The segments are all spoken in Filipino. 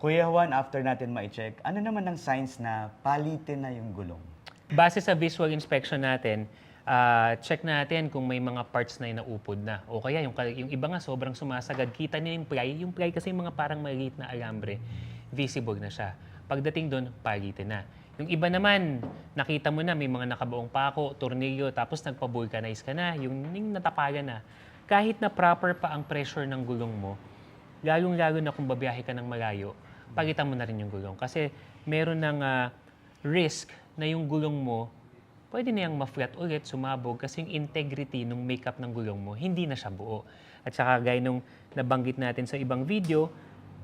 Kuya Juan, after natin ma-check, ano naman ang signs na palitin na yung gulong? Base sa visual inspection natin, check natin kung may mga parts na inaupod na. O kaya yung iba nga sobrang sumasagad. Kita niyo yung ply kasi yung mga parang maliit na alambre, visible na siya. Pagdating doon, palitin na. Yung iba naman, nakita mo na may mga nakabuong pako, tornilyo, tapos nagpa-vulcanize ka na, yung natapagan na. Kahit na proper pa ang pressure ng gulong mo, lalong-lalo na kung babiyahe ka ng malayo, palitan mo na rin yung gulong. Kasi meron ng risk na yung gulong mo, pwede na yung ma-flat ulit, sumabog, kasi yung integrity ng makeup ng gulong mo, hindi na siya buo. At saka gaya nung nabanggit natin sa ibang video,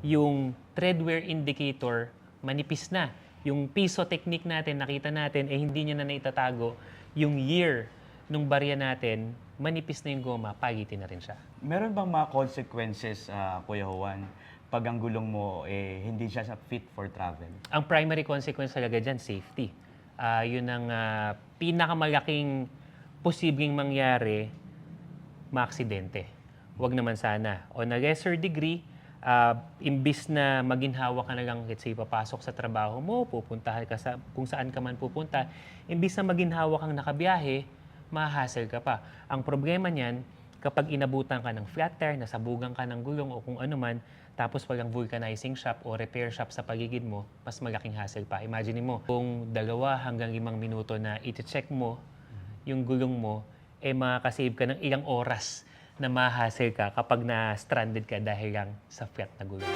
yung tread wear indicator, manipis na. Yung piso technique natin, nakita natin, hindi niya na naitatago. Yung year nung barya natin, manipis na yung goma, pagitin na rin siya. Meron bang mga consequences, Kuya Juan, pag ang gulong mo hindi siya fit for travel? Ang primary consequence talaga dyan, safety. Yun ang pinakamalaking posibleng mangyari, maaksidente. Huwag naman sana. On a lesser degree, imbis na maginhawa ka na lang, let's say, papasok sa trabaho mo, pupuntahan ka kung saan ka man pupunta, imbis na maginhawa kang nakabiyahe, mahahassle ka pa. Ang problema niyan, kapag inabutan ka ng flat tire, nasabugan ka ng gulong o kung ano man, tapos walang vulcanizing shop o repair shop sa paligid mo, mas malaking hassle pa. Imagine mo, kung 2 hanggang 5 minuto na iti-check mo yung gulong mo, makakasave ka ng ilang oras na mahahassle ka kapag na-stranded ka dahil lang sa flat na gulong.